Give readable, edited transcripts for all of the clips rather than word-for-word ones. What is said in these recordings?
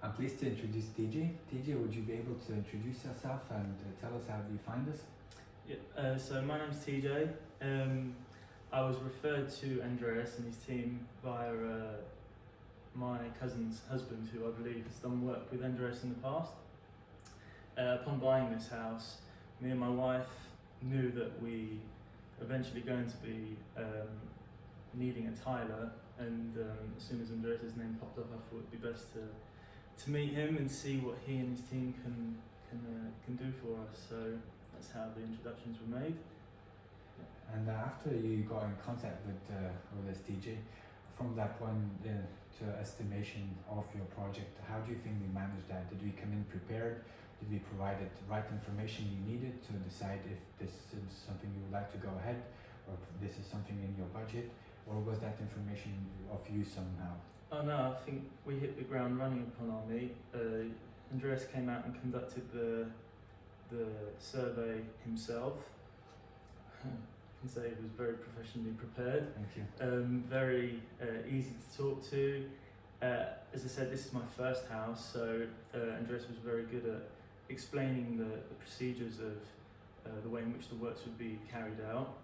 I'm pleased to introduce TJ. TJ, would you be able to introduce yourself and tell us how you find us? Yeah, so my name's TJ. I was referred to Andreas and his team via my cousin's husband, who I believe has done work with Andreas in the past. Upon buying this house, me and my wife knew that we eventually going to be needing a tiler, and as soon as Andreas' name popped up, I thought it'd be best to meet him and see what he and his team can do for us. So that's how the introductions were made. And after you got in contact with this TJ, from that point to estimation of your project, how do you think we managed that? Did we come in prepared? Did we provide the right information you needed to decide if this is something you would like to go ahead, or if this is something in your budget, or was that information of use somehow? Oh no, I think we hit the ground running upon our meet. Andreas came out and conducted the survey himself. I can say he was very professionally prepared. Thank you. Very easy to talk to. As I said, this is my first house, so Andreas was very good at explaining the procedures of the way in which the works would be carried out,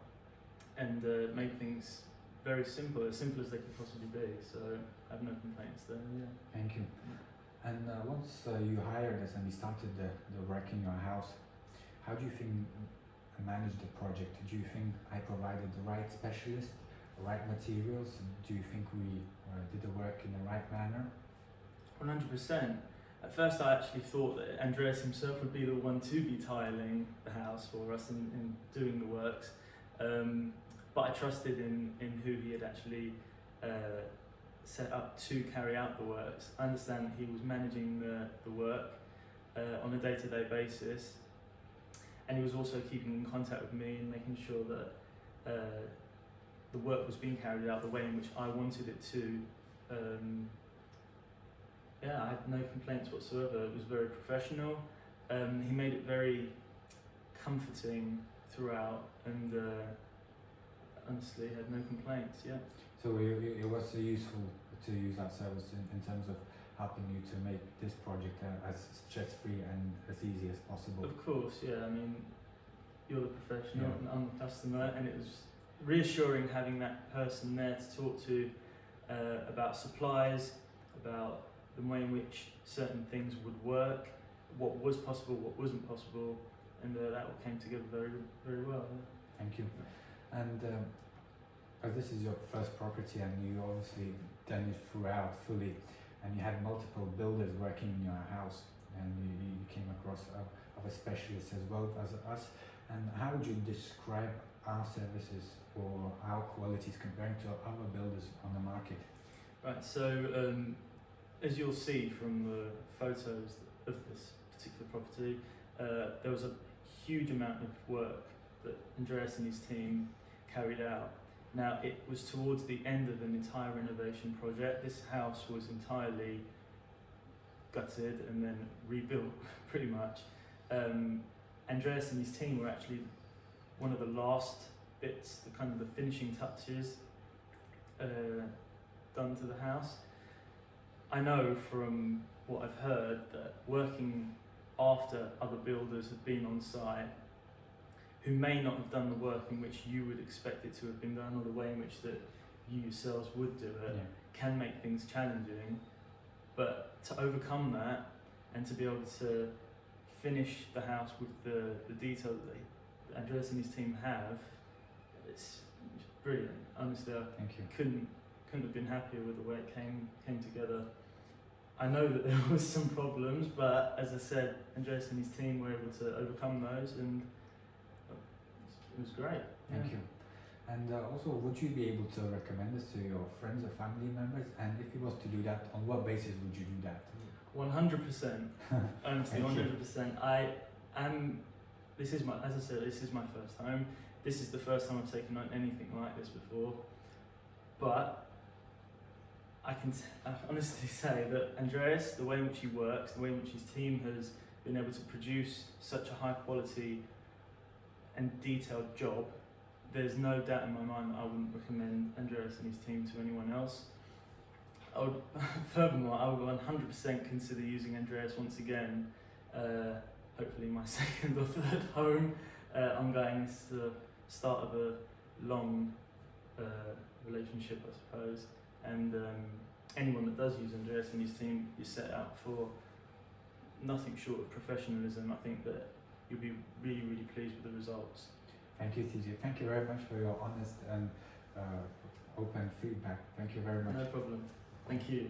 and made things very simple as they could possibly be. So I have no complaints there. Yeah. Thank you. And once you hired us and we started the work in your house, how do you think I managed the project? Do you think I provided the right specialist, the right materials? Do you think we did the work in the right manner? 100%. At first I actually thought that Andreas himself would be the one to be tiling the house for us and doing the works. But I trusted in who he had actually set up to carry out the works. I understand that he was managing the work on a day-to-day basis, and he was also keeping in contact with me and making sure that the work was being carried out the way in which I wanted it to. I had no complaints whatsoever. It was very professional. He made it very comforting throughout, and honestly had no complaints. Yeah. So it was useful to use that service in terms of helping you to make this project as stress-free and as easy as possible. Of course, yeah. I mean, you're the professional and I'm the customer, and it was reassuring having that person there to talk to about supplies, about the way in which certain things would work, what was possible, what wasn't possible, and that all came together very, very well. Yeah. Thank you. And as this is your first property and you obviously done it throughout fully, and you had multiple builders working in your house, and you came across other specialists as well as us, and how would you describe our services or our qualities comparing to other builders on the market? Right, so as you'll see from the photos of this particular property, there was a huge amount of work that Andreas and his team carried out. Now, it was towards the end of an entire renovation project. This house was entirely gutted and then rebuilt, pretty much. Andreas and his team were actually one of the last bits, the finishing touches done to the house. I know from what I've heard that working after other builders have been on site, who may not have done the work in which you would expect it to have been done, or the way in which that you yourselves would do it, can make things challenging. But to overcome that and to be able to finish the house with the detail that Andreas and his team have, it's brilliant. Honestly, I couldn't have been happier with the way it came together. I know that there was some problems, but as I said, Andreas and his team were able to overcome those, and it was great. Thank you. And also, would you be able to recommend this to your friends or family members? And if you was to do that, on what basis would you do that? 100%. Honestly, 100%. I am. This is my, as I said, this is my first home. This is the first time I've taken on anything like this before. But I can honestly say that Andreas, the way in which he works, the way in which his team has been able to produce such a high quality and detailed job, there's no doubt in my mind that I wouldn't recommend Andreas and his team to anyone else. I would, furthermore, I would 100% consider using Andreas once again. Hopefully, my second or third home. I'm going. This is the start of a long relationship, I suppose. And anyone that does use Andreas and his team is set up for nothing short of professionalism. I think that you'll be really, really pleased with the results. Thank you, TJ. Thank you very much for your honest and open feedback. Thank you very much. No problem. Thank you.